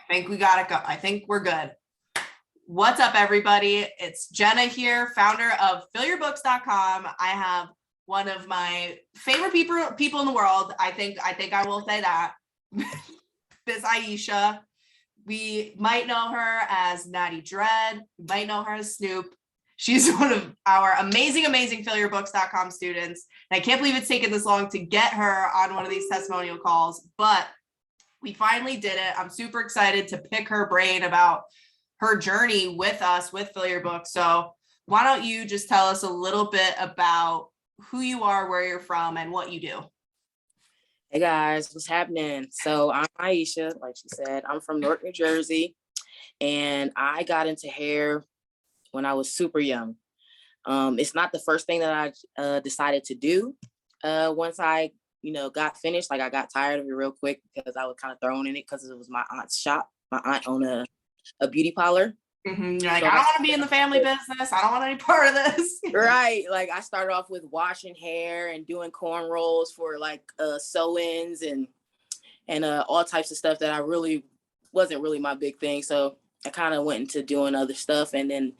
think we got it go. I think we're good. What's up, everybody? It's Jenna here, founder of fillyourbooks.com. I have one of my favorite people in the world. I think I will say that. This Aisha. We might know her as Natty Dread. We might know her as Snoop. She's one of our amazing fillyourbooks.com students. And I can't believe it's taken this long to get her on one of these testimonial calls, but we finally did it. I'm super excited to pick her brain about her journey with us with Fill Your Book. So why don't you just tell us a little bit about who you are, where you're from, and what you do? Hey guys, what's happening? So I'm Aisha, like she said. I'm from Newark, New Jersey, and I got into hair when I was super young. It's not the first thing that I decided to do. Once I, got finished, like I got tired of it real quick because I was kind of thrown in it because it was my aunt's shop. My aunt owned a beauty parlor. Mm-hmm. You're like, so I don't want to be in the family business. I don't want any part of this. Right. Like I started off with washing hair and doing cornrows for like sew-ins and all types of stuff that I really wasn't really my big thing. So I kind of went into doing other stuff, and then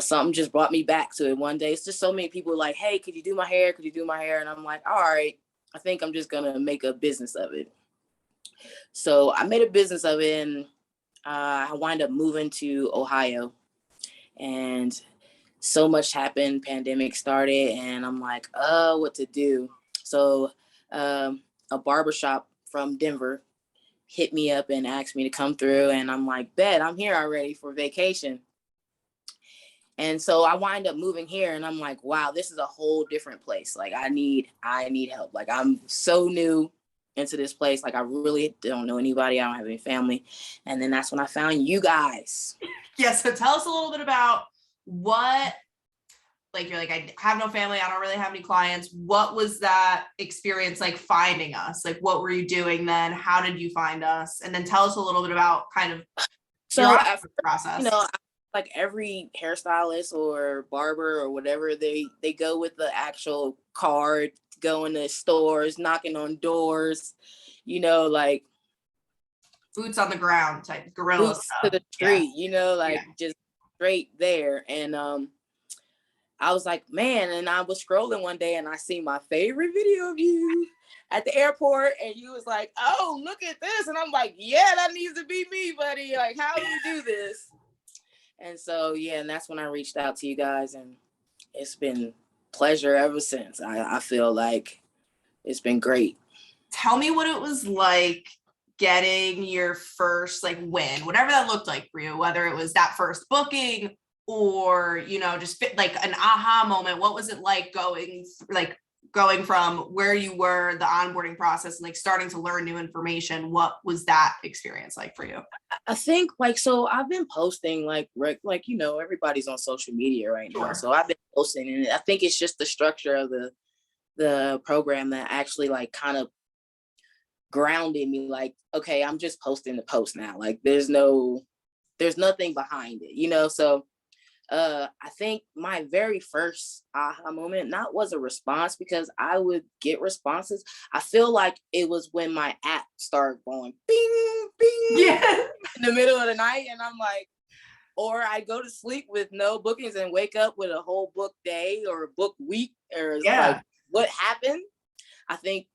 something just brought me back to it one day. It's just so many people like, hey, could you do my hair? Could you do my hair? And I'm like, all right, I think I'm just going to make a business of it. So I made a business of it, and I wind up moving to Ohio, and so much happened. Pandemic started, and I'm like, what to do? So a barbershop from Denver hit me up and asked me to come through, and I'm like, bet, I'm here already for vacation. And so I wind up moving here, and I'm like, wow, this is a whole different place. Like I need help. Like I'm so new into this place. Like I really don't know anybody. I don't have any family. And then that's when I found you guys. Yeah. So tell us a little bit about what, like, you're like, I have no family. I don't really have any clients. What was that experience like finding us? Like, what were you doing then? How did you find us? And then tell us a little bit about kind of your process. Like every hairstylist or barber or whatever, they go with the actual card, going to stores, knocking on doors, like boots on the ground type guerrilla boots stuff. to the street, just straight there. And I was like, man, and I was scrolling one day and I see my favorite video of you at the airport, and you was like, oh, look at this. And I'm like, yeah, that needs to be me, buddy. Like, how do you do this? And so, yeah, and that's when I reached out to you guys, and it's been pleasure ever since. I feel like it's been great. Tell me what it was like getting your first like win, whatever that looked like for you, whether it was that first booking or, just like an aha moment. What was it like going from where you were, the onboarding process, and like starting to learn new information? What was that experience like for you? I think so I've been posting like everybody's on social media right now. Sure. So I've been posting, and I think it's just the structure of the program that actually like kind of grounded me. Like, okay, I'm just posting the post now. Like there's nothing behind it, so I think my very first aha moment was a response, because I would get responses. I feel like it was when my app started going bing, bing, in the middle of the night. And I'm like, or I go to sleep with no bookings and wake up with a whole book day or a book week, or like, what happened? I think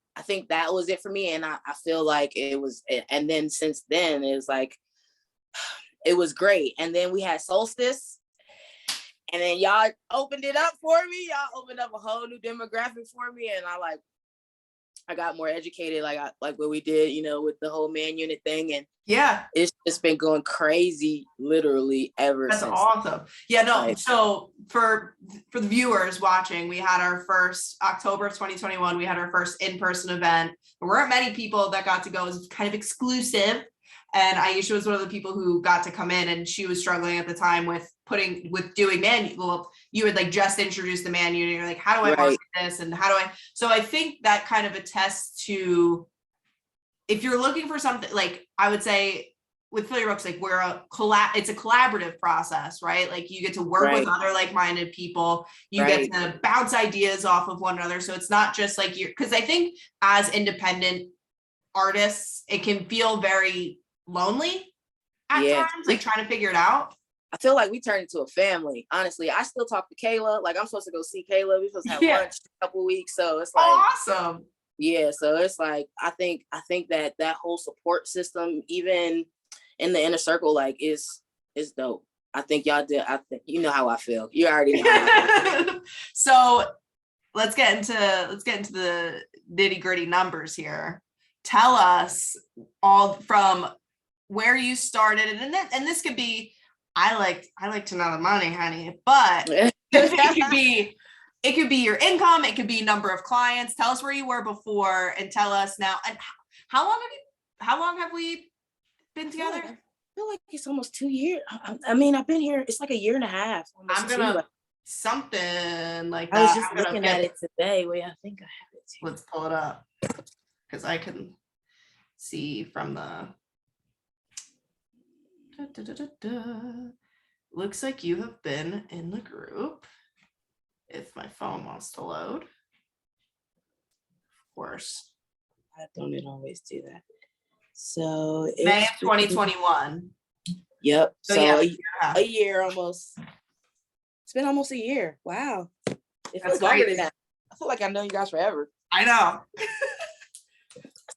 that was it for me. And I feel like it was, and then since then it was like, it was great. And then we had Solstice. And then y'all opened it up for me. Y'all opened up a whole new demographic for me. And I got more educated, like what we did, with the whole man unit thing. And yeah, it's just been going crazy literally ever since. That's awesome. Yeah, no. So for the viewers watching, we had our first October of 2021, we had our first in-person event. There weren't many people that got to go. It was kind of exclusive. And Aisha was one of the people who got to come in, and she was struggling at the time with doing you had like just introduced the man unit. You're like, how do I market this? And so I think that kind of attests to, if you're looking for something, like I would say with Fill Your Books, like it's a collaborative process, right? Like you get to work with other like-minded people. You get to bounce ideas off of one another. So it's not just like because I think as independent artists, it can feel very lonely at Yeah. times, like trying to figure it out. I feel like we turned into a family. Honestly, I still talk to Kayla. Like I'm supposed to go see Kayla. We're supposed to have Yeah. lunch in a couple weeks. So it's like, Awesome. yeah. So it's like I think that whole support system, even in the inner circle, like is dope. I think y'all did. I think you know how I feel. You already know how I feel. So let's get into the nitty gritty numbers here. Tell us all from where you started, and this could be. I like to know the money, honey, but it could be your income, it could be number of clients. Tell us where you were before, and tell us now. And how long have we been together? I feel like it's almost 2 years. I mean, I've been here. It's like a year and a half. I'm gonna something like that. I was just looking at it today. Wait, I think I have it too. Let's pull it up because I can see from the. Looks like you have been in the group. If my phone wants to load, of course. I don't always do that. So May of 2021. Yep. So yeah, yeah, a year almost. It's been almost a year. Wow. It That's feels longer crazy. than that. I feel like I've known you guys forever. I know.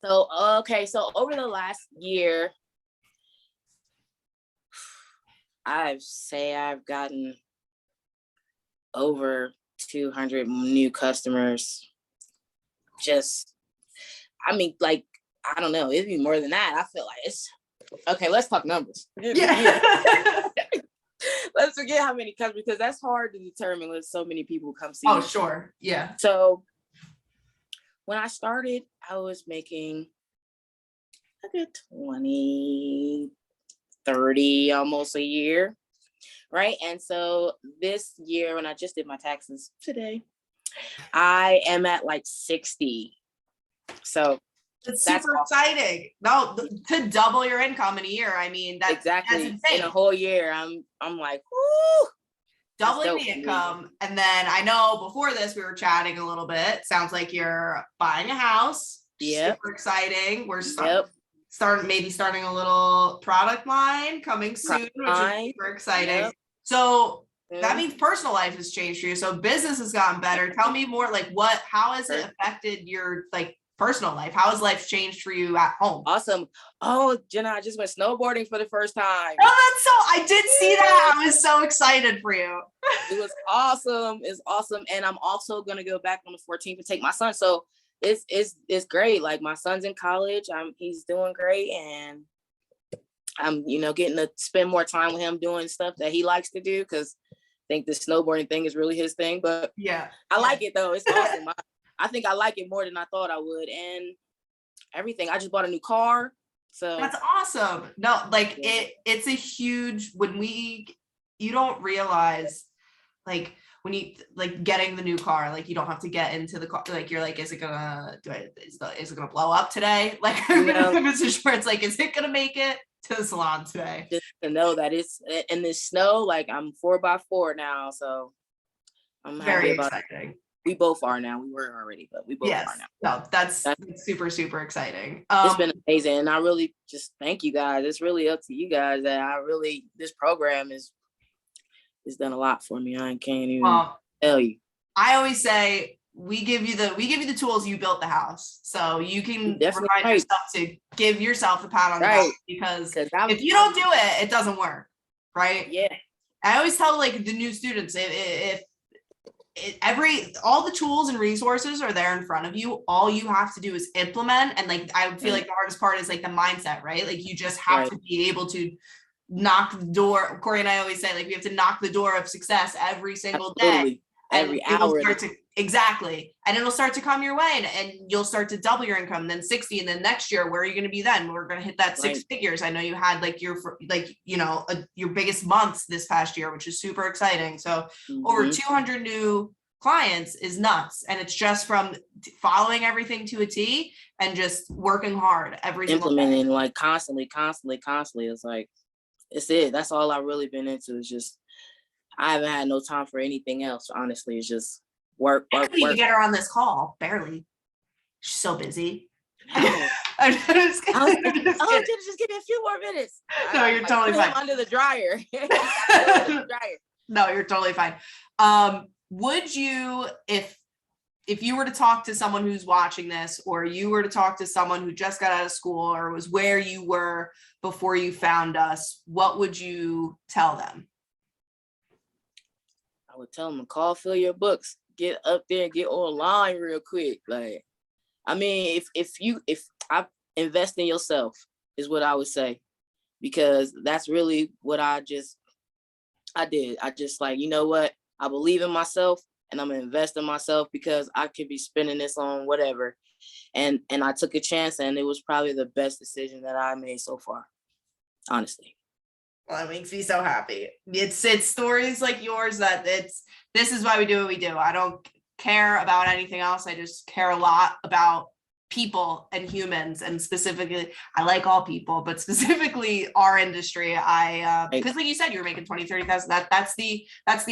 So okay, so over the last year, I've gotten over 200 new customers. Just, I mean, like, I don't know, it'd be more than that. I feel like it's okay. Let's talk numbers. Yeah. Let's forget how many customers, because that's hard to determine when so many people come see. Oh, you. sure. Yeah. So when I started, I was making a good 20, 30 almost a year. Right. And so this year, when I just did my taxes today, I am at like 60. So That's super exciting. No, to double your income in a year. I mean, that's insane. In a whole year, I'm like, whoo, doubling the income. And then I know before this, we were chatting a little bit. Sounds like you're buying a house. Yep. Super exciting. We're starting a little product line coming soon, which is super exciting. Yep. So that means personal life has changed for you. So business has gotten better. Tell me more, like how has it affected your like personal life? How has life changed for you at home? Awesome. Oh, Jenna, I just went snowboarding for the first time. Oh, I did see that. I was so excited for you. It was awesome. It's awesome. And I'm also going to go back on the 14th and take my son. So it's great. Like my son's in college. He's doing great. And I'm, getting to spend more time with him doing stuff that he likes to do. Cause I think the snowboarding thing is really his thing, but yeah, I like it though. It's awesome. I think I like it more than I thought I would. And everything. I just bought a new car. So that's awesome. No, like it's a huge, you don't realize like when you like getting the new car, like you don't have to get into the car. Like you're like, is it gonna blow up today? Like it's like, is it gonna make it to the salon today? Just to know that it's in this snow, like I'm 4x4 now. So I'm very happy about exciting. It. We both are now. We were already, but we both are now. No, that's super, super exciting. It's been amazing. And I really just thank you guys. It's really up to you guys that this program is done a lot for me. I can't even tell you. I always say we give you the tools. You built the house, so you can remind yourself to give yourself a pat on the back, because if you don't do it, it doesn't work, right? Yeah. I always tell like the new students, if all the tools and resources are there in front of you, all you have to do is implement. And like I feel like the hardest part is like the mindset, right? Like you just have to be able to knock the door. Corey and I always say, like, we have to knock the door of success every single day. Every hour. Exactly. And it'll start to come your way, and you'll start to double your income, then 60. And then next year, where are you going to be then? We're going to hit that 6 figures. I know you had like your biggest months this past year, which is super exciting. So over 200 new clients is nuts. And it's just from following everything to a T and just working hard every single day. Implementing like constantly. It's like, it's it. That's all I've really been into, is just, I haven't had no time for anything else. Honestly, it's just work. You get her on this call, barely. She's so busy. I'm just kidding. I'm just Oh, kidding. just give me a few more minutes. No, you're totally put him fine. under the dryer. Under the dryer. No, you're totally fine. Would you, if you were to talk to someone who's watching this, or you were to talk to someone who just got out of school or was where you were before you found us, what would you tell them? I would tell them to call Fill Your Books. Get up there and get online real quick. Like, I mean, if I invest in yourself is what I would say, because that's really what I did. I just like, you know what? I believe in myself and I'm gonna invest in myself because I could be spending this on whatever. And I took a chance and it was probably the best decision that I made so far, honestly. Well, that makes me so happy. It's stories like yours that this is why we do what we do. I don't care about anything else. I just care a lot about people and humans, and specifically, I like all people, but specifically our industry. Because like you said, you were making 20, 30,000. That's the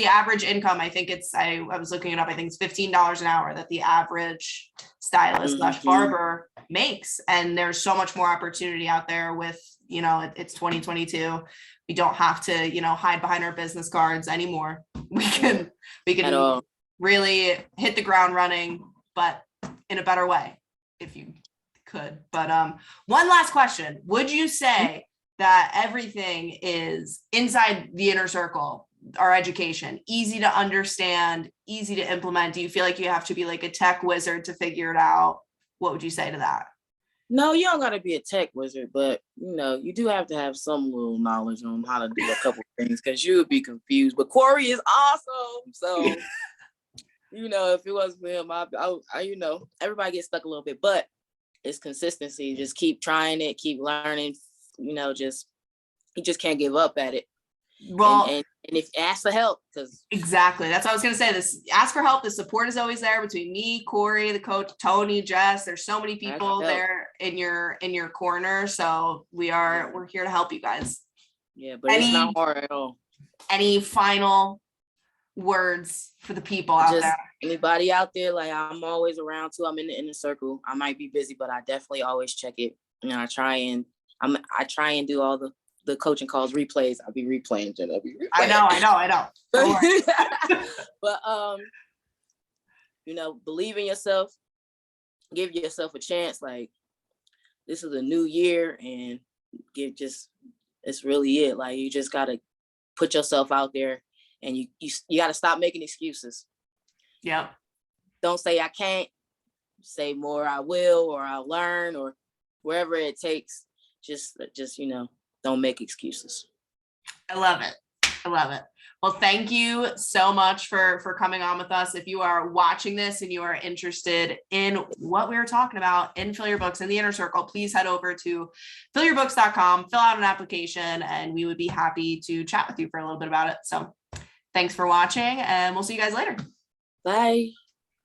average income. I think I was looking it up. I think it's $15 an hour that the average stylist / barber makes. And there's so much more opportunity out there with, it's 2022. We don't have to, hide behind our business cards anymore. We can really hit the ground running, but in a better way, if you could. But one last question. Would you say that everything is inside the inner circle, our education, easy to understand, easy to implement? Do you feel like you have to be like a tech wizard to figure it out? What would you say to that? No, you don't got to be a tech wizard, but you do have to have some little knowledge on how to do a couple of things, because you would be confused. But Corey is awesome, so if it wasn't for him, I everybody gets stuck a little bit, but it's consistency. Just keep trying it, keep learning. You just can't give up at it. Well, and if ask for help, because exactly, that's what I was gonna say. This ask for help. The support is always there between me, Corey, the coach, Tony, Jess. There's so many people there in your corner. So we're here to help you guys. Yeah, but it's not hard at all. Any final words for the people out there? Anybody out there, like, I'm always around too. I'm in the inner circle. I might be busy, but I definitely always check it. And I try and do all the coaching calls, replays. I'll be replaying. I know. But believe in yourself, give yourself a chance. Like, this is a new year, and it's really it. Like, you just gotta put yourself out there, and you gotta stop making excuses. Yeah. Don't say I can't. Say more I will, or I'll learn, or wherever it takes. Just don't make excuses. I love it. Well, thank you so much for coming on with us. If you are watching this and you are interested in what we were talking about in Fill Your Books in the Inner Circle, please head over to fillyourbooks.com, fill out an application, and we would be happy to chat with you for a little bit about it. So thanks for watching, and we'll see you guys later. Bye.